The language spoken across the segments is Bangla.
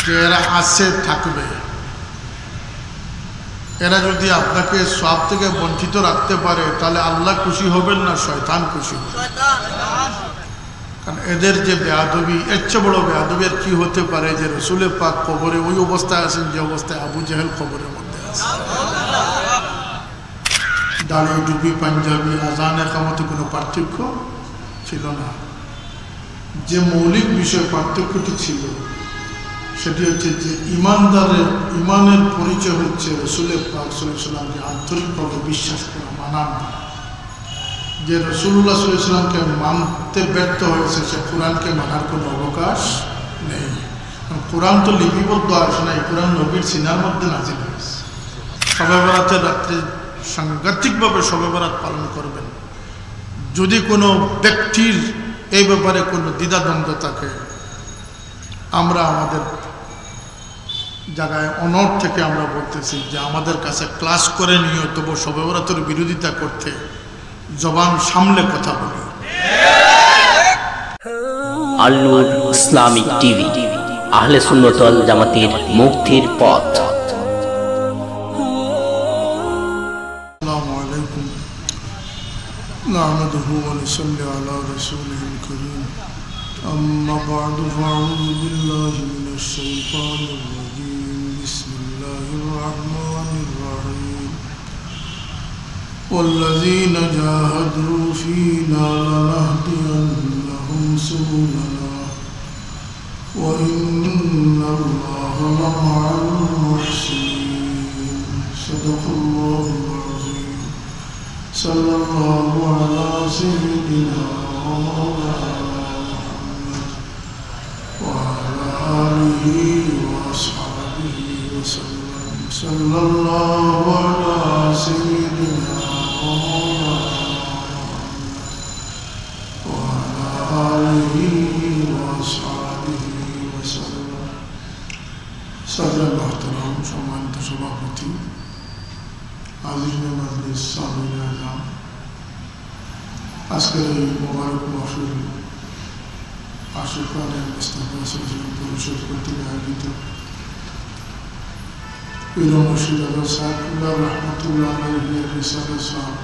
যে এরা আছে থাকবে, এরা যদি আপনাকে সওয়াব থেকে বঞ্চিত রাখতে পারে তাহলে আল্লাহ খুশি হবেন না শয়তান খুশি হবে। কারণ এদের যে বেয়াদবি, এর চেয়ে বড় বেয়াদবি আর কি হতে পারে যে রসুল পাক কবরে ওই অবস্থায় আছেন যে অবস্থায় আবু জেহেল কবরের মধ্যে আছে। দাড়ি টুপি পাঞ্জাবি আজানের কামতে কোনো পার্থক্য ছিল না। যে মৌলিক বিষয় পার্থক্যটি ছিল সেটি হচ্ছে যে ইমানের পরিচয় হচ্ছে রসুলের পাক সাল্লাল্লাহু আলাইহি ওয়াসাল্লামকে আন্তরিকভাবে বিশ্বাস করা, মানা। যে রসুল্লাহ সাল্লাল্লাহু আলাইহি ওয়াসাল্লামকে মানতে ব্যর্থ হয়েছে সে কোরআনকে মানার কোনো অবকাশ নেই। কোরআন তো লিপিবদ্ধ আসে না, কোরআন নবীর সিনার মধ্যে নাজিল হয়েছে। শবে বরাতের রাত্রে সাংঘাতিকভাবে শবে বরাত পালন করবেন। যদি কোনো ব্যক্তির এই ব্যাপারে কোনো দ্বিধাদ্বন্দ্ব থাকে, আমরা আমাদের জায়গায় অনড় থেকে আমরা বলতেছি যে আমাদের কাছে ক্লাস করে নিয়ে তবু শবে বরাতের বিরোধিতা করতে জবান সামলে কথা বলি। আল নূর ইসলামিক টিভি, আহলে সুন্নাত ওয়াল জামাতের মুক্তির পথ। আসসালামু আলাইকুম নাহমাদুহু ওয়া নুসাল্লি আলা রাসূলিল কারীম আম্মা বা'দু ফাআউযু বিল্লাহি মিনাশ শাইতানির রাজীম বিসমিল্লাহির রাহমানির রাহিম والذين جاهدوا فينا لنهدينهم سبلنا وإن الله لمع المحسنين صدق الله العظيم صلى الله على سيدنا ومولانا محمد وعلى آله وأصحابه وسلم صلى الله على سيدنا وعلى آله وأصحابه وسلم। সদর মোহতারাম, সম্মানিত সভাপতি, আজিজ মাজলিস, সামিন আজম, আজকের এই মোবারক মাহফিল আশুকানে মুস্তাফা সাল্লাল্লাহু পরিষদ কর্তৃক আয়োজিত পীর মুর্শিদ আজম সাহেবুল্লাহ রহমতুল্লাহ আলাইহি রিসালাত সাহেব,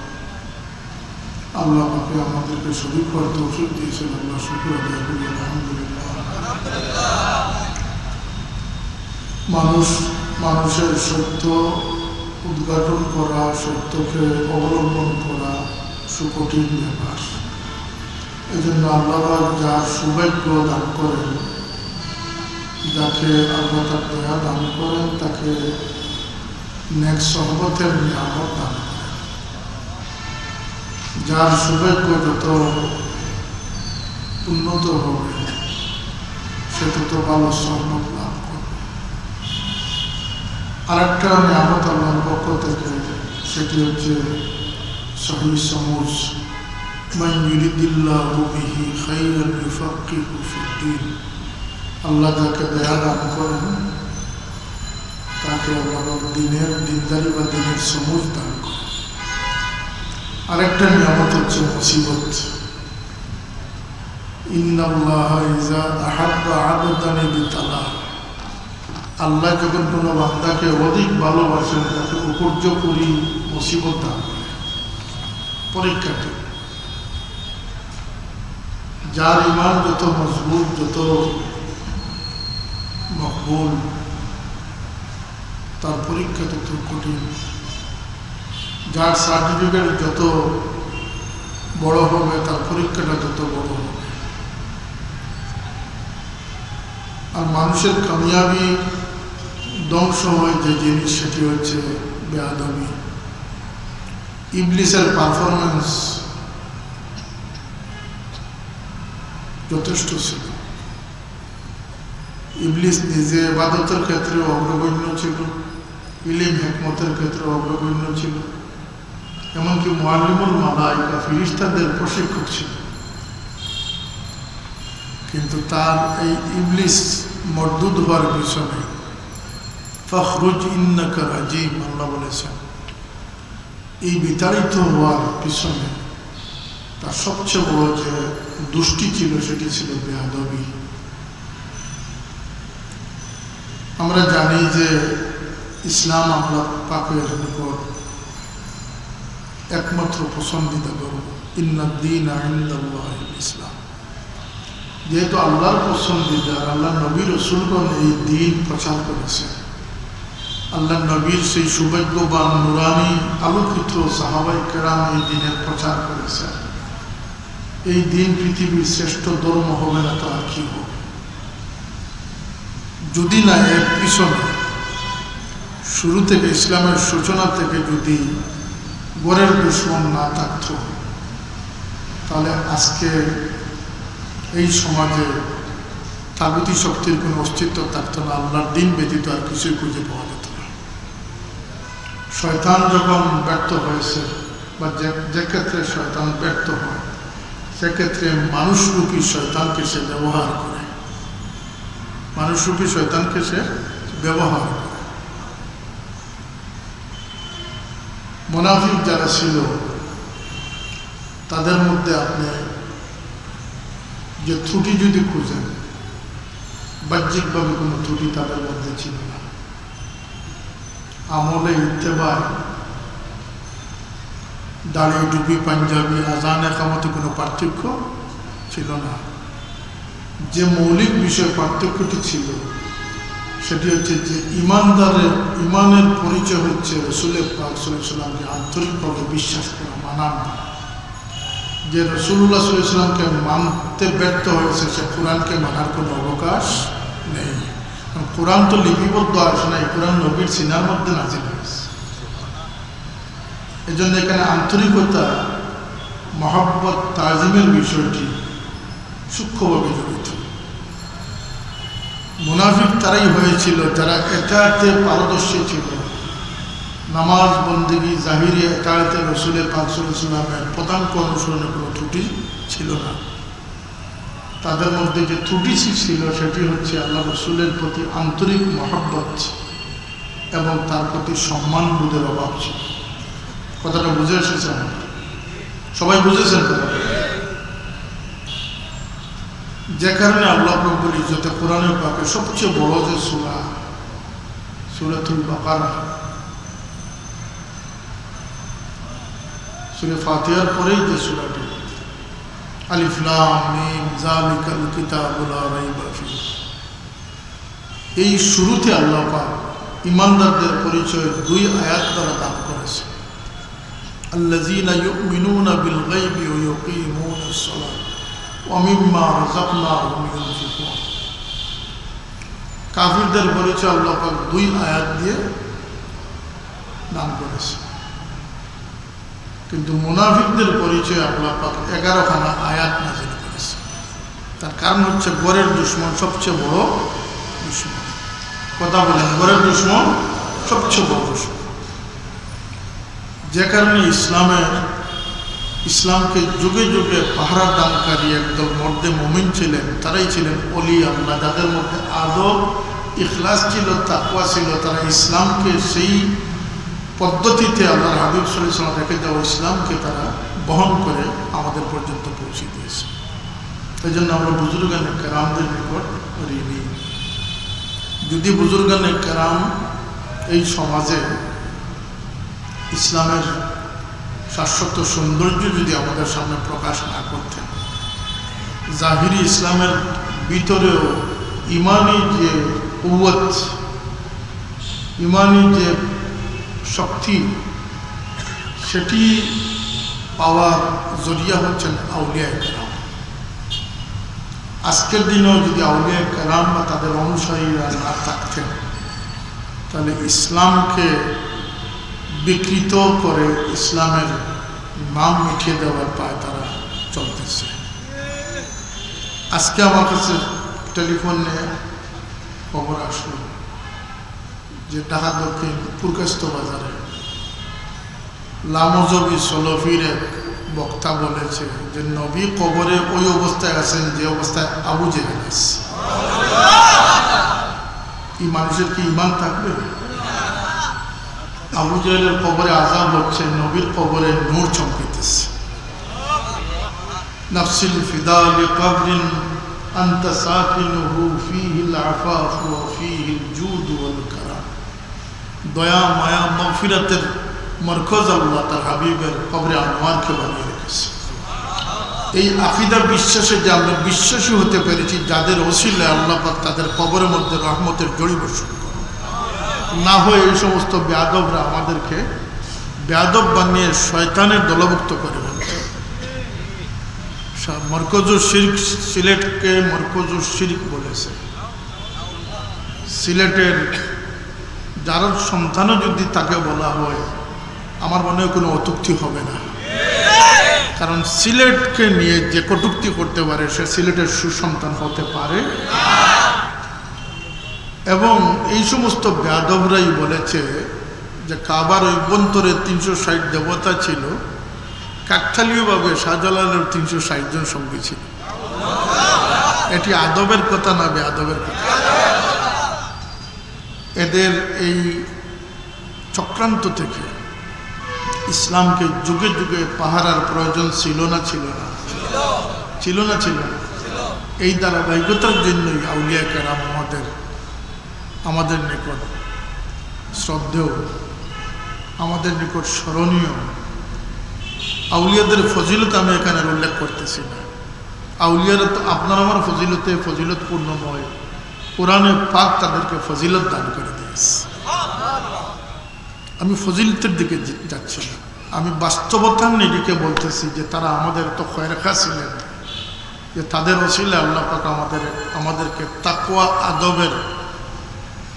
আল্লাহ পাকে আমাদেরকে শরীক হওয়ার তৌফিক দিয়েছেন। আল্লাহ শুকর আদায় করি, আলহামদুলিল্লাহ। মানুষের সত্য উদ্ঘাটন করা, সত্যকে অবলম্বন করা সুকঠিন ব্যাপার। এই জন্য আল্লাহ যার সৌভাগ্য দান করেন, যাকে আল্লাহ তার দয়া দান করেন, তাকে নেক সহবতের নিয়ামত দান করেন। যার সৌভাগ্য যত উন্নত হবে সে তত ভালো সহমত লাভ করবে। আরেকটা নিয়ামত আল্লাহর পক্ষ থেকে, সেটি হচ্ছে সহিহ সমুজ, মান ইউরিদিল্লাহু বিহি খাইরান ইউফাক্কিহু ফিদ্দীন। আল্লাহ যাকে দয়া দান করেন তাকে আল্লাহ দিনের দিনদারি বা দিনের সমুজ দান করেন। আরেকটা নিয়ামত হচ্ছে মুসিবত। ইন্নাল্লাহা ইযা আহাব্বা আবদান ইবতালা। আল্লাহ যখন কোনো বান্দাকে অধিক ভালোবাসেন তাকে উপর্যুপরি মুসিবত দান করেন, পরীক্ষা দেন। যার ইমান যত মজবুত, যত মকবুল, তার পরীক্ষা তত কঠিন। যার সার্টিফিকেট যত বড় হবে তার পরীক্ষাটা তত বড় হবে। আর মানুষের কামিয়াবি ধ্বংস হয় যে জিনিস, সেটি হচ্ছে বেয়াদবি। ইবলিসের পারফরমেন্স যথেষ্ট ছিল। ইবলিস নিজে ইবাদতের ক্ষেত্রে অগ্রগণ্য ছিল, ইলম হিকমতের ক্ষেত্রে অগ্রগণ্য ছিল, এমনকি মুআল্লিমুল মালায়েকা ফেরেশতাদের প্রশিক্ষক ছিল। কিন্তু তার এই ইবলিস মরদুদ হওয়ার পিছনে ফখরুজ ইন্নাকা রাজিম, আল্লাহ বলেছেন, এই বিতাড়িত হওয়ার পিছনে তার সবচেয়ে বড় যে দুষ্টি ছিল সেটি ছিল বেয়াদবি। আমরা জানি যে ইসলাম আল্লাহ পাকের নিকট একমাত্র পছন্দিতা ধর্ম, ইন্নাদ-দীনা ইনদাল্লাহিল ইসলাম। যেহেতু আল্লাহর পছন্দিতা, আল্লাহ নবী রাসূলগণ এই দিন প্রচার করেছেন, আল্লাহ নবীর সেই সৌভাগ্যবান নুরানি আলোকিত সাহাবায়ে কেরাম এই দিনের প্রচার করেছেন। এই দিন পৃথিবীর শ্রেষ্ঠ ধর্ম হবে না তো আর কি হবে? যদি না এর পিছনে শুরু থেকে, ইসলামের সূচনা থেকে যদি গরের দুশমন না থাকত, তাহলে আজকে এই সমাজে তাগুতি শক্তির কোনো অস্তিত্ব থাকতো না, আল্লাহর দিন ব্যতীত আর কিছুই খুঁজে পাওয়া যেত না। শয়তান যখন ব্যর্থ হয়েছে, বা যে ক্ষেত্রে শয়তান ব্যর্থ হয়, সেক্ষেত্রে মানুষরূপী শয়তানকে সে ব্যবহার করে, মানুষরূপী শয়তানকে সে ব্যবহার করে। মুনাফিক যারা ছিল তাদের মধ্যে আপনি যে ত্রুটি যদি খুঁজেন, বাহ্যিকভাবে কোনো ত্রুটি তাদের মধ্যে ছিল না। আমলে ইত্তেবায়, দাড়ি, টুপি, পাঞ্জাবি, আজান, একামতে কোনো পার্থক্য ছিল না। যে মৌলিক বিষয় পার্থক্যটি ছিল সেটি হচ্ছে যে ইমানের পরিচয় হচ্ছে রাসূল পাক সাল্লাল্লাহু আলাইহি ওয়াসাল্লামকে আন্তরিকভাবে বিশ্বাস করা, মানা। যে রাসূলুল্লাহ সাল্লাল্লাহু আলাইহি ওয়াসাল্লামকে মানতে ব্যর্থ হয়েছে, সে কোরআনকে মানার কোনো অবকাশ নেই। কোরআন তো লিপিবদ্ধ আসে নাই, কোরআন নবীর সিনার মধ্যে নাযিল হয়েছে। এই জন্য এখানে আন্তরিকতা, মহব্বত, তাজিমের বিষয়টি সূক্ষ্মভাবে জড়িত। মুনাফিক তারাই হয়েছিল যারা এতায়াতে পারদর্শী ছিল, নামাজ, বন্দেগী, জাহিরি এতায়াতে রাসূল পাক সাল্লাল্লাহু আলাইহি ওয়াসাল্লামের পদাঙ্ক অনুসরণে কোনো ত্রুটি ছিল না। তাদের মধ্যে যে ত্রুটি ছিল সেটি হচ্ছে আল্লাহ রাসূলের প্রতি আন্তরিক মহব্বত এবং তার প্রতি সম্মানবোধের অভাব ছিল। কথাটা বুঝে এসেছে? সবাই বুঝেছেন? যে কারণে আল্লাহ রাব্বুল ইজ্জত কোরআনের পাকে সবচেয়ে বড় যে সূরা, সূরাতুল বাকারা, সূরা ফাতিহার পরেই যে সূরাটি, আলিফ লাম মিম যালিকাল কিতাবু লা রাইবা ফীহ, এই শুরুতে আল্লাহ পাক ঈমানদারদের পরিচয় 2 আয়াত দ্বারা দান করেছে। আল্লাযীনা ইউমিনুনা বিল গায়বি ওয়া ইউকিমুনাস সালাত ওয়া মিম্মা রাযাকনাহুম ইউনফিকুন। কাফিরদের পরিচয় আল্লাহ পাক 2 আয়াত দিয়ে দান করেছে, কিন্তু মুনাফিকদের পরিচয় আল্লাহ পাক 11খানা আয়াত নাযিল করেছে। তার কারণ হচ্ছে গরের দুশমন সবচেয়ে বড় দুশমন। কথা বলেন, গরের দুশমন সবচেয়ে বড় দুশমন। যে কারণে ইসলামকে যুগে যুগে পাহারা দানকারী একদল মর্দে মুমিন ছিলেন, তারাই ছিলেন ওলি আল্লাহ, যাদের মধ্যে আদব, ইখলাস ছিল, তাকওয়া ছিল। তারা ইসলামকে সেই পদ্ধতিতে আল্লাহর হাবিব সাল্লাল্লাহু আলাইহি ওয়াসাল্লাম রেখে দেওয়া ইসলামকে তারা বহন করে আমাদের পর্যন্ত পৌঁছে দিয়েছে। এই জন্য আমরা বুজুর্গানে কেরামদের নিকট ঋণী। যদি বুজুর্গানে কেরাম এই সমাজে ইসলামের শাশ্বত সৌন্দর্য যদি আমাদের সামনে প্রকাশ না করতেন, জাহিরি ইসলামের ভিতরেও ইমানি যে কুওয়াত, ইমানি যে শক্তি, সেটি পাওয়ার জরিয়া হচ্ছেন আউলিয়া কেরাম। আজকের দিনেও যদি আউলিয়া কেরাম বা তাদের অনুসারীরা না থাকতেন, তাহলে ইসলামকে বিকৃত করে ইসলামের নাম মিটিয়ে দেওয়ার পায় তারা চলতেছে। আজকে আমার কাছে টেলিফোনে খবর আসলো যে ঢাকা দক্ষিণ পুরকাস্ত বাজারে লামজবি সলফির এক বক্তা বলেছে যে নবী কবরে ওই অবস্থায় আছেন যে অবস্থায় আবু জেহেল আছে। এই মানুষের কি ঈমান থাকবে? আবু জেহেলের কবরে আযাব হচ্ছে, নবীর কবরে নূর চমকিতেছে। নাফসিল ফিদা লিকবরিন আনতা সাকিনুহু ফীহিল আফাফ ওয়া ফীহিল জুদ ওয়াল কারাম। দয়া মায়া মাগফিরাতের মরকজ আল্লাহ তার হাবিবের কবরে আনোয়ারকে বানিয়ে রেখেছে। এই আকীদা বিশ্বাসে যে আমরা বিশ্বাসী হতে পেরেছি, যাদের ওসিলায় আল্লাহ পাক তাদের কবরের মধ্যে রহমতের জড়ি বর্ষণ করে, না হয়ে এই সমস্ত বেয়াদবরা আমাদেরকে বেয়াদব বানিয়ে শয়তানের দলভুক্ত করে বলছে। মরকজুল শিরক, সিলেটকে মরকজুল শিরক বলেছে। সিলেটের যার সন্তানও যদি তাকে বলা হয়, আমার মনে হয় কোনো অত্যুক্তি হবে না, কারণ সিলেটকে নিয়ে যে কটূক্তি করতে পারে সে সিলেটের সুসন্তান হতে পারে। এবং এই সমস্ত বেয়াদবরাই বলেছে যে কাবার অভ্যন্তরে 360 দেবতা ছিল, কাকতালীয়ভাবে শাহজালালের 360 জন সঙ্গী ছিল। এটি আদবের কথা না বেয়াদবের কথা। এদের এই চক্রান্ত থেকে ইসলামকে যুগে যুগে পাহারার প্রয়োজন ছিল না ছিল না ছিল না ছিল না। এই ধারাবাহিকতার জন্যই আউলিয়া কেরাম আমাদের নিকট শ্রদ্ধেয়, আমাদের নিকট স্মরণীয়। আউলিয়াদের ফজিলত আমি এখানে উল্লেখ করতেছি না। আউলিয়ারা তো আপনার আমার ফজিলতপূর্ণ নয়, কোরআনে পাক তাদেরকে ফজিলত দান করে দিয়েছে। আমি ফজিলতের দিকে যাচ্ছি না, আমি বাস্তবতার নিরিখে বলতেছি যে তারা আমাদের তো খয়রখা ছিলেন, যে তাদের ওসিলায় আল্লাহ পাক আমাদেরকে তাকওয়া আদবের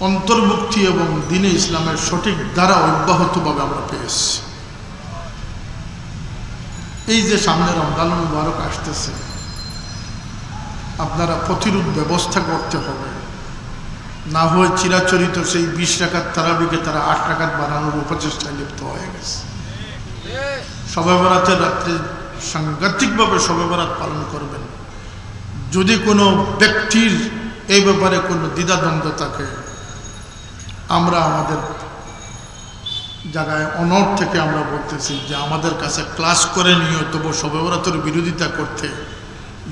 অন্তর্ভুক্তি এবং দ্বীনে ইসলামের সঠিক দ্বারা অব্যাহতভাবে আমরা পেয়েছি। এই যে সামনে রমজান মুবারক আসতেছে, আপনারা প্রতিরোধ ব্যবস্থা করতে হবে, না হয় চিরাচরিত সেই 20 রাকাত তারাবিকে তারা 8 রাকাত বানানোর উপচেষ্টায় লিপ্ত হয়ে গেছে। শবে বরাতের রাত্রে সাংঘাতিকভাবে শবে বরাত পালন করবেন। যদি কোনো ব্যক্তির এই ব্যাপারে কোনো দ্বিধাদ্বন্দ্ব থাকে, আমরা আমাদের জায়গায় অনড় থেকে আমরা বলতেছি যে আমাদের কাছে ক্লাস করে নিয়ে তবু শবে বরাতের বিরোধিতা করতে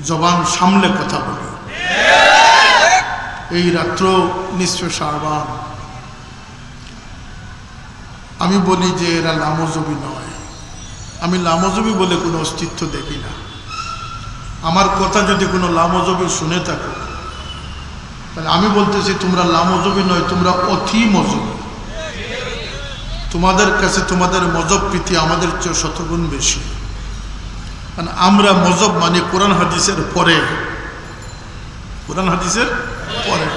জবান সামলে কথা বলি। এই রাত্র নিসফে শাবান, আমি বলি যে এরা লামজবি নয়। আমি লামজবি বলে কোনো অস্তিত্ব দেখি না। আমার কথা যদি কোনো লামজবি শুনে থাকো, তাহলে আমি বলতেছি তোমরা লামজবি নয়, তোমরা অতি মজবি। তোমাদের কাছে তোমাদের মজব প্রীতি আমাদের চেয়ে শতগুণ বেশি। কারণ আমরা মজব মানে কোরআন হাদিসের পরে, কোরআন হাদিসের পরে।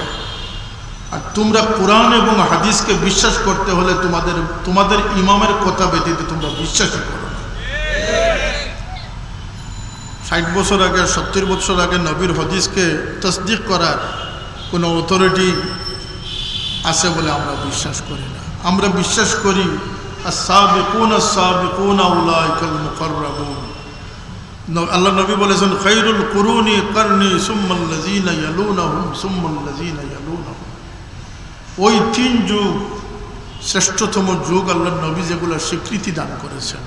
আর তোমরা কোরআন এবং হাদিসকে বিশ্বাস করতে হলে তোমাদের ইমামের কথা ব্যতীত তোমরা বিশ্বাসই করো না। 60 বছর আগে 70 বছর আগে নবীর হাদিসকে তসদিক করার কোনো অথরিটি আছে বলে আমরা বিশ্বাস করি না। আমরা বিশ্বাস করি আস-সাবিকুন আস-সাবিকুন উলাইকাল মুকাররাবুন। আল্লাহ নবী বলেছেন খায়রুল কুরুনি করনি সুম্মাল্লাযিনা ইয়ালুনাহুম সুম্মাল্লাযিনা ইয়ালুনাহুম। ওই 3 যুগ শ্রেষ্ঠতম যুগ আল্লাহ নবী যেগুলো স্বীকৃতি দান করেছেন,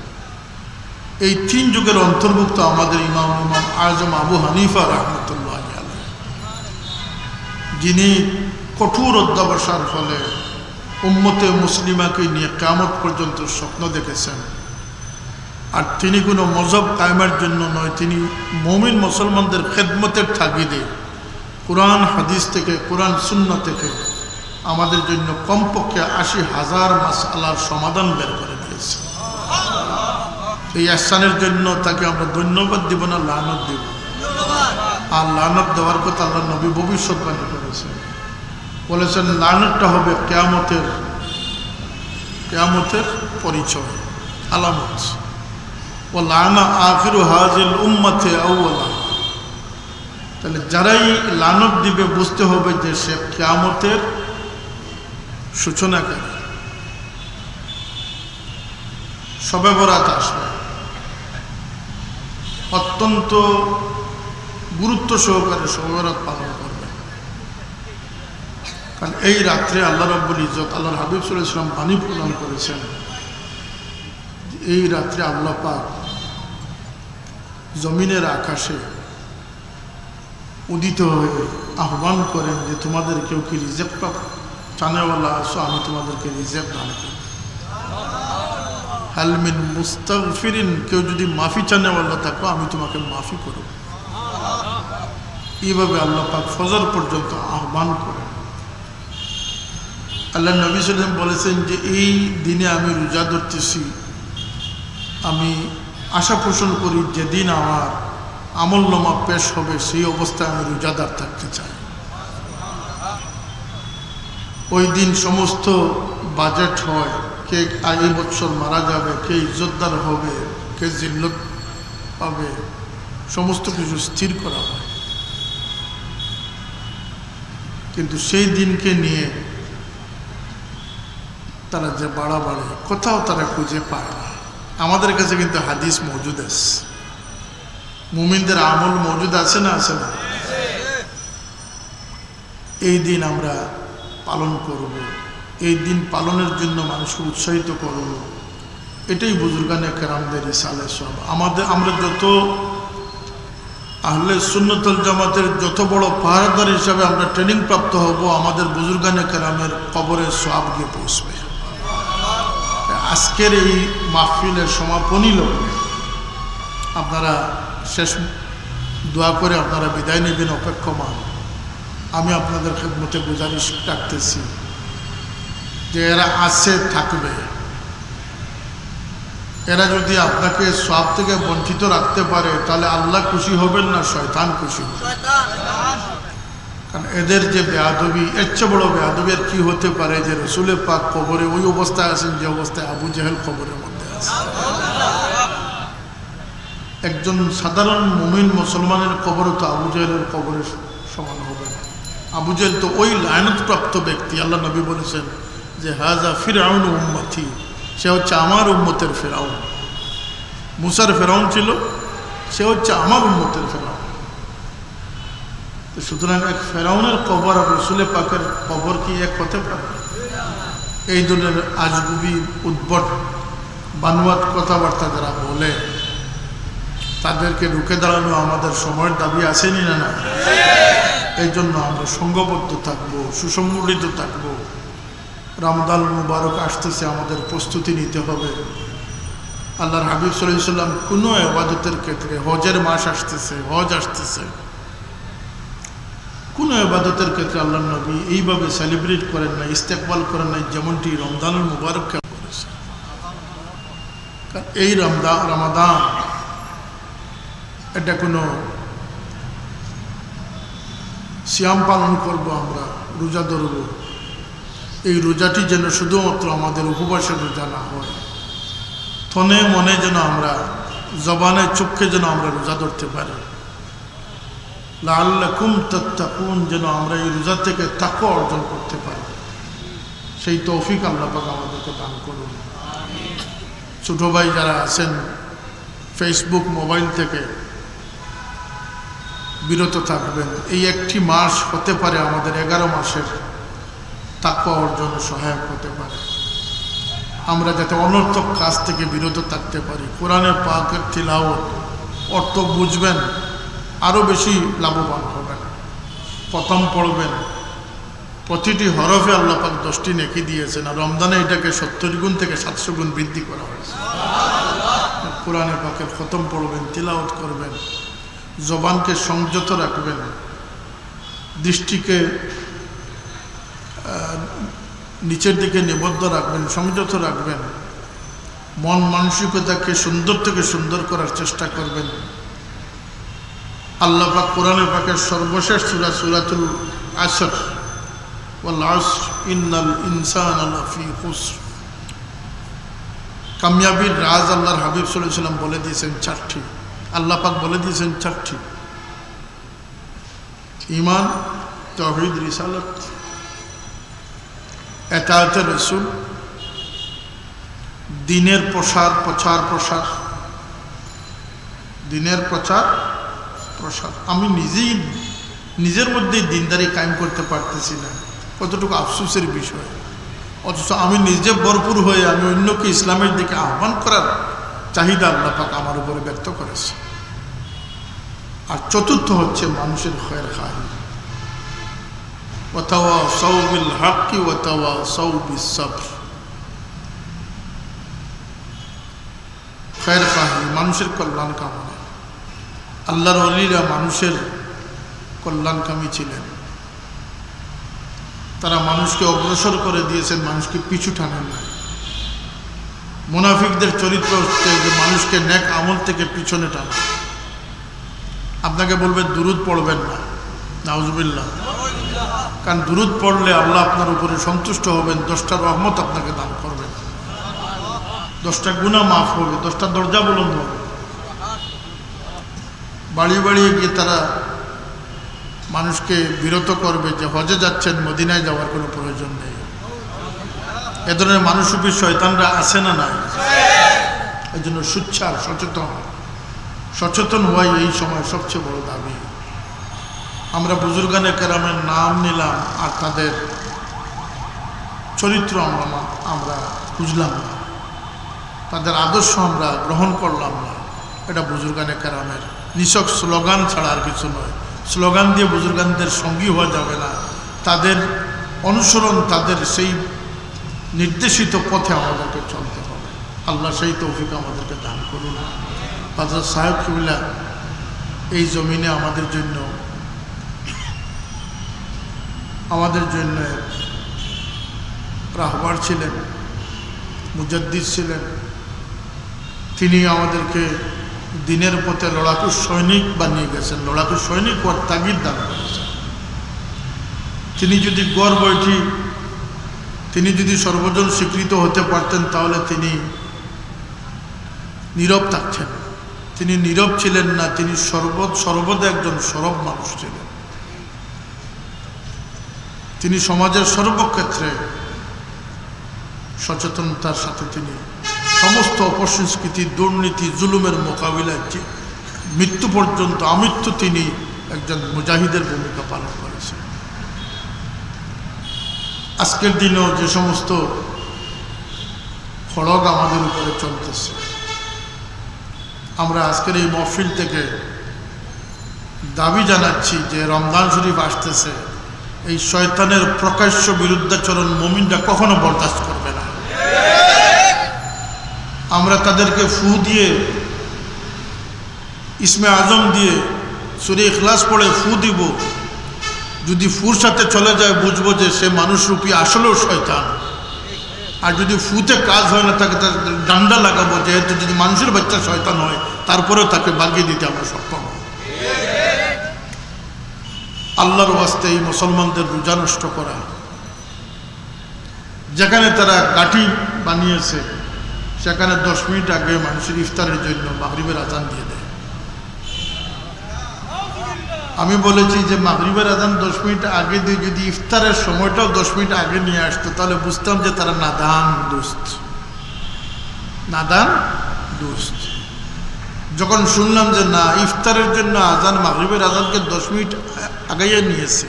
এই 3 যুগের অন্তর্ভুক্ত আমাদের ইমাম আজম আবু হানিফা রাহমাতুল্লাহ আলাইহি, যিনি কঠোর অধ্যবসায়ের ফলে উম্মতে মুসলিমাকে নিয়ে কিয়ামত পর্যন্ত স্বপ্ন দেখেছেন। আর তিনি কোনো মজহব কায়েমের জন্য নয়, তিনি মুমিন মুসলমানদের খেদমতের তাগিদে কোরআন হাদিস থেকে, কোরআন সুন্নাহ থেকে আমাদের জন্য কমপক্ষে 80,000 মাসআলার সমাধান বের করে দিয়েছে। এই ihsaনের জন্য তাকে আমরা ধন্যবাদ দিব না লানত দিব। আর লানত দেওয়ার কথা আল্লাহ নবী ভবিষ্যৎবাণী করেছেন, বলেছেন লানতটা হবে কিয়ামতের পরিচয়, আলামত। ও লানা আখিরু হাজিল উম্মতে আউওয়ালা। তাহলে যারাই লানত দিবে বুঝতে হবে যে সে কিয়ামতের সূচনাকারী। শবে বরাত আসবে, অত্যন্ত গুরুত্ব সহকারে শবে বরাত পালন করবে। কারণ এই রাত্রে আল্লাহ রাব্বুল ইজ্জত, আল্লাহর হাবিব সাল্লাল্লাহু আলাইহি ওয়াসাল্লাম বাণী প্রদান করেছেন, এই রাত্রে আল্লাহ পাক জমিনের আকাশে উদিত হয়ে আহ্বান করেন যে তোমাদের কেউ কি রিজেক্ট চানেওয়ালা আসো, আমি তোমাদেরকে রিজেক্ট দান করি। হাল মিন মুস্তাগফিরিন, কেউ যদি মাফি চানেওয়ালা থাকো আমি তোমাকে মাফি করব। এইভাবে আল্লাহ পাক ফজর পর্যন্ত আহ্বান করেন। আল্লাহ নবী সাল্লাল্লাহু আলাইহি ওয়াসাল্লাম বলেছেন যে এই দিনে আমি রোজা ধরতেছি, আমি আশা পোষণ করি যেদিন আমার আমলনামা পেশ হবে সেই অবস্থায় আমি রোজাদার থাকতে চাই। ওই দিন সমস্ত বাজেট হয়, কে এই বছর মারা যাবে, কে ইজ্জতদার হবে, কে জিল্লত পাবে, সমস্ত কিছু স্থির করা হয়। কিন্তু সেই দিনকে নিয়ে তারা যে বাড়াবাড়ি কোথাও তারা খুঁজে পায় না। আমাদের কাছে কিন্তু হাদিস মজুদ আছে, মুমিনদের আমল মজুদ আছে না, আছে না? এই দিন আমরা পালন করব, এই দিন পালনের জন্য মানুষকে উৎসাহিত করব, এটাই বুজুর্গানে কেরামদের ইসালে সব। আমরা যত আহলে সুন্নাত ওয়াল জামাতের যত বড় পাহারাদার হিসাবে আমরা ট্রেনিং প্রাপ্ত হব, আমাদের বুজুর্গানে কেরামের কবরের সওয়াব গিয়ে পৌঁছবে। আজকের এই মাহফিলের সমাপনী লগ্নে আপনারা শেষ দোয়া করে আপনারা বিদায় নেবেন অপেক্ষমান। আমি আপনাদের খেদমতে গুজারিশ রাখতেছি যে এরা আছে থাকবে, এরা যদি আপনাকে সওয়াব থেকে বঞ্চিত রাখতে পারে তাহলে আল্লাহ খুশি হবেন না শয়তান খুশি হবে। কারণ এদের যে বেয়াদবি, এর চেয়ে বড় বেয়াদবি আর কি হতে পারে যে রসুলে পাক কবরে ওই অবস্থায় আছেন যে অবস্থায় আবু জেহেল কবরের মধ্যে আছে। একজন সাধারণ মুমিন মুসলমানের কবরে তো আবু জেহেলের কবরের সমান হবে না। আবু জেহেল তো ওই লায়নতপ্রাপ্ত ব্যক্তি। আল্লাহ নবী বলেছেন যে হাজা ফিরআউন উম্মতি, সে হচ্ছে আমার উম্মতের ফেরাউন। মুসার ফেরাউন ছিল, সে হচ্ছে আমার উম্মতের ফেরাউন। তো সুতরাং এক ফেরাউনের কবর আর রসুলে পাকের কবর কি এক হতে পারে? এই ধরনের আজগুবি উদ্ভট বানোয়াট কথাবার্তা যারা বলে তাদেরকে রুখে দাঁড়ানো আমাদের সময়ের দাবি আসেনি না? না, এই জন্য আমরা সংঘবদ্ধ থাকবো, সুসংগঠিত থাকবো। রমজান মুবারক আসতেছে, আমাদের প্রস্তুতি নিতে হবে। আল্লাহর হাবিব সাল্লাল্লাহু আলাইহি ওয়াসাল্লাম কোনো ইবাদতের ক্ষেত্রে, হজের মাস আসতেছে, হজ আসতেছে, কোনো ইবাদতের ক্ষেত্রে আল্লাহর নবী এইভাবে সেলিব্রেট করেন না, ইস্তেকবাল করেন না যেমনটি রমজানুল মুবারককে করেছে। এই রমাদান এটা কোনো সিয়াম পালন করব, আমরা রোজা ধরব, এই রোজাটি যেন শুধুমাত্র আমাদের উপবাসের রোজা না হয়, তনে মনে যেন আমরা, জবানে চোখে যেন আমরা রোজা ধরতে পারি। লাআল্লাকুম তাত্তাকুন, যেন আমরা এই রোজা থেকে তাকওয়া অর্জন করতে পারি। সেই তৌফিক আল্লাহ পাক আমাদেরকে দান করুন। ছোট ভাই যারা আছেন ফেসবুক মোবাইল থেকে বিরত থাকবেন। এই একটি মাস হতে পারে আমাদের 11 মাসের তাকওয়া অর্জনে সহায়ক হতে পারে। আমরা যাতে অনর্থক কাজ থেকে বিরত থাকতে পারি। কোরআনে পাকের তিলাওয়াত, অর্থ বুঝবেন, আরও বেশি লাভবান হবেন। প্রথম পড়বেন, প্রতিটি হরফে আল্লাহ পাক 10টি নেকি দিয়েছেন, আর রমজানে এটাকে 70 গুণ থেকে 700 গুণ বৃদ্ধি করা হয়েছে। কোরআনে পাকের খতম পড়বেন, তিলাওয়াত করবেন, জবানকে সংযত রাখবেন, দৃষ্টিকে নিচের দিকে নিবদ্ধ রাখবেন, সংযত রাখবেন, মন মানসিকতাকে সুন্দর থেকে সুন্দর করার চেষ্টা করবেন। আল্লাহ পাক কোরআনে পাকের সর্বশেষ সূরা সূরাতুল আসর, ওয়াল আসর ইন্নাল ইনসানা লাফি খুসর, কামিয়াবির রাজ আল্লাহর হাবিব সাল্লাল্লাহু আলাইহি ওয়াসাল্লাম বলে দিয়েছেন 4টি। আল্লাহ পাক বলে দিয়েছেন 4টি: ঈমান, তাওহীদ, রিসালাত, এতাআতে রাসূল, দ্বীনের প্রসার, দ্বীনের প্রচার প্রসার। আমি নিজেই নিজের মধ্যেই দ্বীনদারি কায়েম করতে পারতেছি না, কতটুকু আফসোসের বিষয়। অথচ আমি নিজে ভরপুর হয়ে আমি অন্যকে ইসলামের দিকে আহ্বান করার চাহিদা আল্লাহ পাক আমার উপরে ব্যক্ত করেছে। আর চতুর্থ হচ্ছে মানুষের খয়ের খাহি। ওয়াতাওয়াসাউ বিল হাক্কি ওয়াতাওয়াসাউ বিস সাবর। খয়ের খাহি মানুষের কল্যাণ কামনা। আল্লাহর ওলিরা মানুষের কল্যাণকামী ছিলেন। তারা মানুষকে অগ্রসর করে দিয়েছেন, মানুষকে পিছু টানেন না। মুনাফিকদের চরিত্র হচ্ছে যে মানুষকে নেক আমল থেকে পিছনে টানে। আপনাকে বলবে দুরুদ পড়বেন না, নাউজুবিল্লাহ, কারণ দুরুদ পড়লে আল্লাহ আপনার উপরে সন্তুষ্ট হবেন, 10টা রহমত আপনাকে দান করবেন, 10টা গুনাহ মাফ হবে, 10টা দরজা বুলন্দ হবে। বাড়ি বাড়িয়ে গিয়ে তারা মানুষকে বিরত করবে যে হজে যাচ্ছেন, মদিনায় যাওয়ার কোনো প্রয়োজন নেই। এ ধরনের মানুষরূপী শয়তানরা আছে না নাই? এই জন্য সুচ্ছার সচেতন হওয়াই এই সময় সবচেয়ে বড় দাবি। আমরা বুজুর্গানে কেরামের নাম নিলাম আর তাদের চরিত্র আমরা বুঝলাম না, তাদের আদর্শ আমরা গ্রহণ করলাম না। এটা বুজুর্গানে কেরামের নিছক স্লোগান ছাড়া আর কিছু নয়। স্লোগান দিয়ে বুজুর্গানদের সঙ্গী হওয়া যাবে না, তাদের অনুসরণ, তাদের সেই নির্দেশিত পথে আমাদেরকে চলতে হবে। আল্লাহ সেই তৌফিক আমাদেরকে দান করুন। হযরত সাহেব কিবলা এই জমিনে আমাদের জন্য রাহবার ছিলেন, মুজাদ্দিদ ছিলেন। তিনি আমাদেরকে দিনের পথে লড়াকু সৈনিক বানিয়ে গেছেন, লড়াকু সৈনিক হওয়ার তাগিদ দান করেছেন। তিনি যদি সর্বজন স্বীকৃত হতে পারতেন তাহলে তিনি নীরব থাকতেন। তিনি নীরব ছিলেন না, তিনি সর্বদা একজন সরব মানুষ ছিলেন। তিনি সমাজের সর্বক্ষেত্রে সচেতনতার সাথে তিনি সমস্ত অপসংস্কৃতি, দুর্নীতি, জুলুমের মোকাবিলায় মৃত্যু পর্যন্ত আমৃত্যু তিনি একজন মুজাহিদের ভূমিকা পালন করেছেন। আজকের দিনেও যে সমস্ত খড়গ আমাদের উপরে চলতেছে, আমরা আজকের এই মহফিল থেকে দাবি জানাচ্ছি যে রমজান শরীফ আসতেছে, এই শয়তানের প্রকাশ্য বিরুদ্ধাচরণ মুমিনরা কখনো বরদাস্ত করবে না। আমরা তাদেরকে ফু দিয়ে, ইসমে আজম দিয়ে, সূরা ইখলাস পড়ে ফু দিব, যদি ফুর সাথে চলে যায় বুঝবো যে সে মানুষরূপী আসলেও শয়তান। আর যদি ফুতে কাজ হয় না, তাকে তার ডান্ডা লাগাবো, যেহেতু যদি মানুষের বাচ্চা শয়তান হয় তারপরেও তাকে বাগিয়ে দিতে আমরা সক্ষম হব। আল্লাহর ওয়াস্তে এই মুসলমানদের রোজা নষ্ট করা, যেখানে তারা কাঠি বানিয়েছে সেখানে 10 মিনিট আগে মানুষের ইফতারের জন্য মাগরিবের আজান দিয়ে দেয়। আমি বলেছি যে মাগরিবের আজান 10 মিনিট আগে দিয়ে যদি ইফতারের সময়টাও 10 মিনিট আগে নিয়ে আসতো তাহলে বুঝতাম যে তারা নাদান দুস্ত। যখন শুনলাম যে না, ইফতারের জন্য আজান মাগরিবের আজানকে 10 মিনিট আগাইয়ে নিয়েছে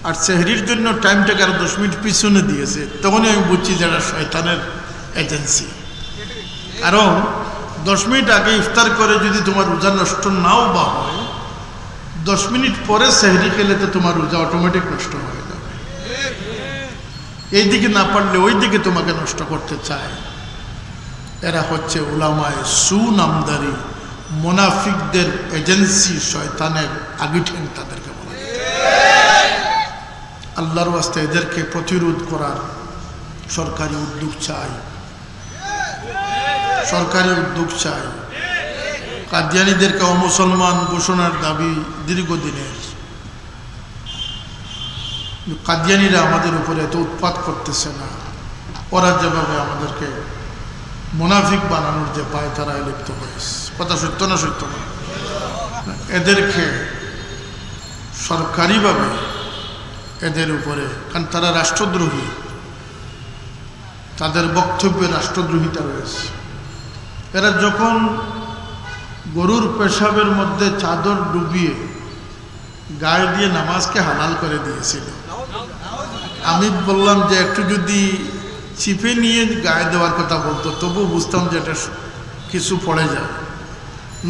আর সেহরির জন্য টাইমটাকে আরো 10 মিনিট পিছনে দিয়েছে, তখনই আমি বুঝছি যে এটা শয়তানের এজেন্সি। কারণ 10 মিনিট আগে ইফতার করে যদি তোমার রোজা নষ্ট নাও বা হয়, 10 মিনিট পরে সেহরি খেলে তো তোমার রোজা অটোমেটিক নষ্ট হয়ে যাবে। এই দিকে না পারলে ওই দিকে তোমাকে নষ্ট করতে চায়। এরা হচ্ছে উলামায়ে সুনামদারি, মুনাফিকদের এজেন্সি, শয়তানের আগিঠেন তাদেরকে বলা হয়। আল্লাহর ওয়াস্তে এদেরকে প্রতিরোধ করার সরকারি উদ্যোগ চাই। কাদিয়ানীদেরকে অমুসলমান ঘোষণার দাবি দীর্ঘদিনের। কাদিয়ানীরা আমাদের উপরে এত উৎপাত করতেছে না, ওরা যেভাবে আমাদেরকে মুনাফিক বানানোর যে পায় তারা লিপ্ত হয়েছে। কথা সত্য না সত্য না? এদেরকে সরকারিভাবে এদের উপরে, কারণ তারা রাষ্ট্রদ্রোহী, তাদের বক্তব্যে রাষ্ট্রদ্রোহিতা রয়েছে। এরা যখন গরুর পেশাবের মধ্যে চাদর ডুবিয়ে গায়ে দিয়ে নামাজকে হালাল করে দিয়েছিল, আমি বললাম যে একটু যদি চিপে নিয়ে গায়ে দেওয়ার কথা বলতো তবু বুঝতাম যে এটা কিছু পড়ে যায়।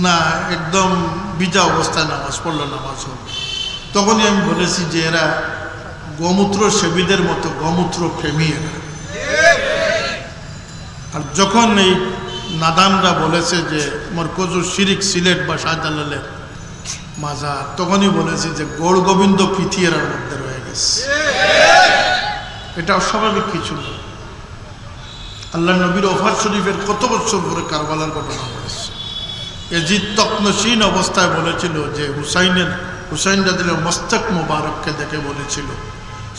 না একদম ভিজা অবস্থায় নামাজ পড়লো নামাজ হবে। তখনই আমি বলেছি যে এরা গোমূত্র সেবীদের মতো গোমূত্র প্রেমী এরা। আর যখন এই নাদানরা বলেছে যে মরকজুর শিরিক সিলেট বা শাহজালালের মাজার, তখনই বলেছি যে গৌর গোবিন্দ পৃথিবীর মধ্যে রয়ে গেছে। এটা অস্বাভাবিক কিছু না। আল্লাহ নবীর ওফাত শরীফের কত বছর পরে কারবালার ঘটনা হয়েছে। এজিদ তকনশীন অবস্থায় বলেছিল যে হুসাইন রাদিয়াল্লাহু মস্তক মোবারককে দেখে বলেছিল,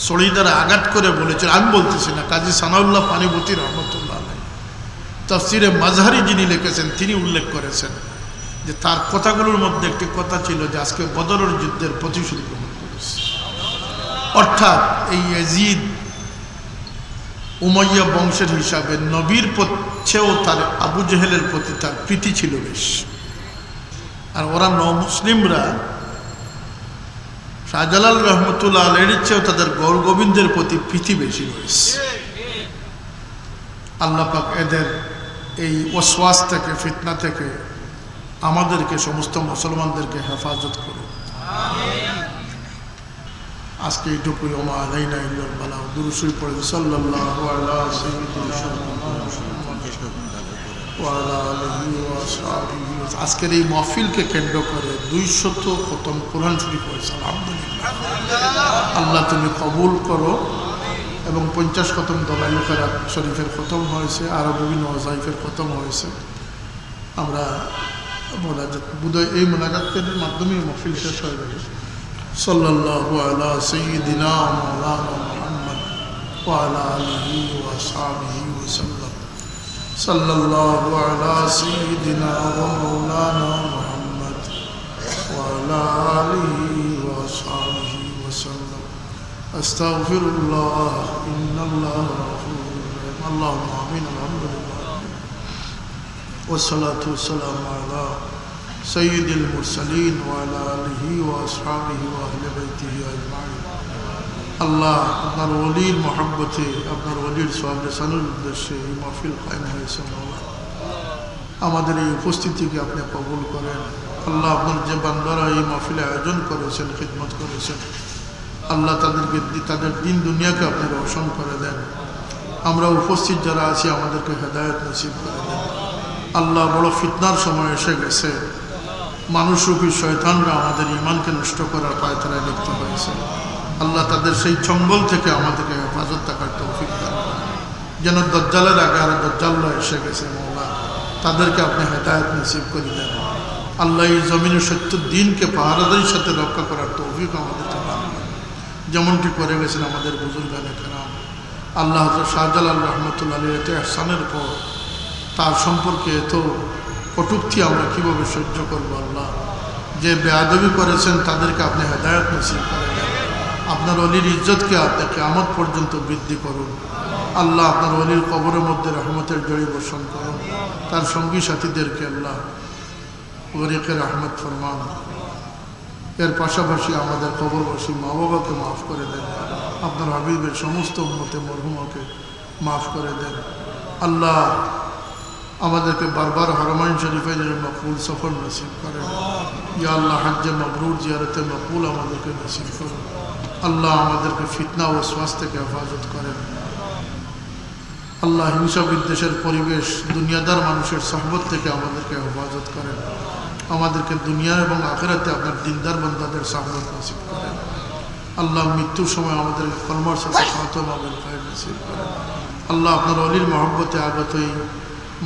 ছড়ি দ্বারা আঘাত করে বলেছিল, আমি বলতেছি না, কাজী সানাউল্লাহ পানিপতি রহমতুল্লাহ আলাইহি তাফসিরে মাজহারি যিনি লিখেছেন তিনি উল্লেখ করেছেন যে তার কথাগুলোর মধ্যে একটি কথা ছিল যে আজকে বদরের যুদ্ধের প্রতিশোধ গ্রহণ করেছে। অর্থাৎ এই ইয়াজিদ উমাইয়া বংশের হিসাবে নবীর চেয়েও তার আবু জেহেলের প্রতি তার প্রীতি ছিল বেশ। আর ওরা মুসলিমরা শাহজালাল রহমতুল্লাহ আলাইহির চেয়েও তাদের গৌর গোবিন্দের প্রতি প্রীতি বেশি রয়েছে। আল্লাহ পাক এদের এই ওয়াসওয়াস থেকে, ফিতনা থেকে আমাদেরকে, সমস্ত মুসলমানদেরকে হেফাজত করুন। আজকে এইটুকুই। ওমা আলাইনা ইল্লাল বালাগ। দুরূদ শরীফ পড়ে সাল্লাল্লাহু আলা সাইয়্যিদিনা ওয়া আলা আলিহি ওয়া আসহাবিহি। আজকের এই মাহফিলকে কেন্দ্র করে 200 খতম কোরআন শরীফ হয়েছে, আলহামদুলিল্লাহ। আল্লাহ তুমি কবুল করো। এবং 50 খতম দলাইল খেরাত শরীফের খতম হয়েছে, আরও বিভিন্ন ওয়াজাইফের খতম হয়েছে। আমরা মোনাজাত, বোধহয় এই মোনাজাতের মাধ্যমে মাহফিল শেষ হয়ে যাবে। সাল্লাল্লাহু আলা সাইয়্যিদিনা মাওলানা মুহাম্মদ ওয়া আলা আলিহি ওয়া আসহাবিহি ওয়া সাল্লাম। সাল্লাল্লাহু আলা সাইয়্যিদিনা ওয়া মাওলানা মুহাম্মদ ওয়া আলা আলিহি ওয়া আসহাবিহি ওয়া সাল্লাম। আস্তাগফিরুল্লাহ, ইন্নাল্লাহ গফুরুর রহিম। আল্লাহুম্মা আমিন। আলহামদুলিল্লাহ ওয়াসসালাতু ওয়াসসালামু আলা সৈয়দুল মুরসালিন ওয়া আলা আলিহি ওয়া আসহাবিহি ওয়া আহলি বাইতিহি আজমাইন। আল্লাহ আপনার ওলির মহব্বতে, আপনার ওলির সওয়াব রেসানোর উদ্দেশ্যে এই মাহফিল কায়েম হয়েছে। আমাদের এই উপস্থিতিকে আপনি কবুল করেন। আল্লাহ আপনার যে বান্দারা এই মাহফিলে আয়োজন করেছেন, খিদমত করেছেন, আল্লাহ তাদেরকে, তাদের দিন দুনিয়াকে আপনি রোশন করে দেন। আমরা উপস্থিত যারা আছি আমাদেরকে হেদায়েত নসিব করে দেন। আল্লাহ বড় ফিতনার সময় এসে গেছে। মানুষরূপী শয়তানরা আমাদের ঈমানকে নষ্ট করার পায়তারায় লিপ্ত হয়েছে। আল্লাহ তাদের সেই চঙ্গল থেকে আমাদেরকে হেফাজত থাকার তৌফিক দান করেন। যেন দজ্জালের আগে আর দজ্জালরা এসে গেছে, মওলা তাদেরকে আপনি হেদায়েত নসিব করে দেন। আল্লাহ এই জমিনের সত্য দিনকে পাহারাদারির সাথে রক্ষা করার তৌফিক আমাদেরকে দান করেন, যেমনটি করে গেছেন আমাদের বুজুর্গানে কেরাম। আল্লাহ হযরত শাহজালাল রহমতুল্লাহ আলাইহি এত ইহসানের পর তার সম্পর্কে এত কটূক্তি আমরা কীভাবে সহ্য করব? আল্লাহ যে বেয়াদবি করেছেন তাদেরকে আপনি হেদায়েত নসিব করে দেন। আপনার অলির ইজ্জতকে আপনি কিয়ামত পর্যন্ত বৃদ্ধি করুন। আল্লাহ আপনার অলির কবরের মধ্যে রহমতের জড়ি বর্ষণ করুন। তার সঙ্গী সাথীদেরকে আল্লাহ গরিকের রহমত ফরমান। এর পাশাপাশি আমাদের কবরবাসী মা বাবাকে মাফ করে দেন। আপনার হাবিবের সমস্ত উম্মতে মরহুমাকে মাফ করে দেন। আল্লাহ আমাদেরকে বারবার হারমাইন শরীফের মকবুল সফর নসিব করেন। ইয়া আল্লাহ হজ্জে মবরুর, জিয়ারতে মকবুল আমাদেরকে নসিব করুন। আল্লাহ আমাদেরকে ফিতনা ও ওয়াসওয়াস থেকে হেফাজত করেন। আল্লাহ হিংসা বিদ্বেষের পরিবেশ, দুনিয়াদার মানুষের সোহবত থেকে আমাদেরকে হেফাজত করেন। আমাদেরকে দুনিয়া এবং আখিরাতে আপনার দিনদার বান্দাদের সোহবত নসিব করেন। আল্লাহ মৃত্যুর সময় আমাদেরকে কলমার সাথে খাতমা বিল খায়র নসিব করেন। আল্লাহ আপনার অলির মহব্বতে আগত এই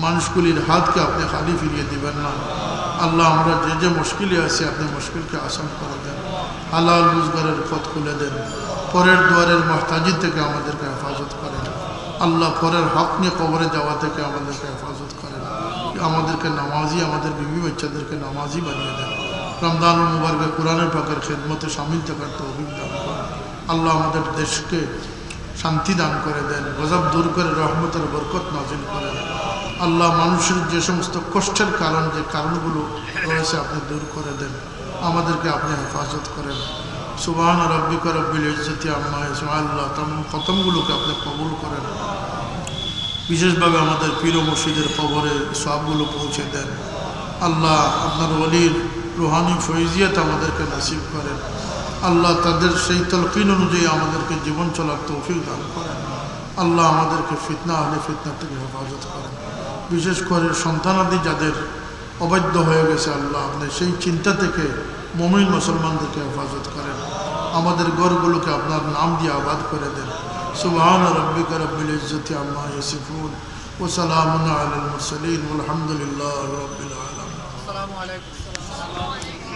মানুষগুলির হাতকে আপনি খালি ফিরিয়ে দিবেন না। আল্লাহ আমরা যে যে মুশকিলে আছি আপনি মুশকিলকে আসান করে দেন। হালাল রোজগারের পথ খুলে দেন। পরের দুয়ারের মুহতাজি থেকে আমাদেরকে হেফাজত করেন। আল্লাহ পরের হক নিয়ে কবরে যাওয়া থেকে আমাদেরকে হেফাজত করেন। আমাদেরকে নামাজি, আমাদের বিবি বাচ্চাদেরকে নামাজি বানিয়ে দেন। রমজানুল মুবারকে কোরআনের পাকের খেদমতে শামিল থাকার তৌফিক দান করেন। আল্লাহ আমাদের দেশকে শান্তি দান করে দেন। গজব দূর করে রহমতের বরকত নাজিল করেন। আল্লাহ মানুষের যে সমস্ত কষ্টের কারণ, যে কারণগুলো রয়েছে আপনি দূর করে দেন। আমাদেরকে আপনি হেফাজত করেন। সুবহান রাব্বিকা রব্বিল ইজ্জতি আম্মা ইয়াসিফুন। আল্লাহ তামাম খতমগুলোকে আপনি কবুল করেন। বিশেষভাবে আমাদের পীর ও মুর্শিদের কবরে সওয়াবগুলো পৌঁছে দেন। আল্লাহ আপনার ওলির রুহানি ফৈজিয়াত আমাদেরকে নসিব করেন। আল্লাহ তাদের সেই তলকিন অনুযায়ী আমাদেরকে জীবন চলার তৌফিক দান করেন। আল্লাহ আমাদেরকে ফিতনা হলে ফিতনা থেকে হেফাজত করেন। বিশেষ করে সন্তানাদি যাদের অবাধ্য হয়ে গেছে, আল্লাহ আপনি সেই চিন্তা থেকে মুমিন মুসলমানদেরকে হেফাজত করেন। আমাদের ঘরগুলোকে আপনার নাম দিয়ে আবাদ করে দেন। সুবহান রাব্বিকা রাব্বিল ইজ্জতি আম্মা ইয়াসিফুন ওয়া সালামুন আলাল মুরসালিন ওয়ালহামদুলিল্লাহি রাব্বিল আলামিন। আসসালামু আলাইকুম।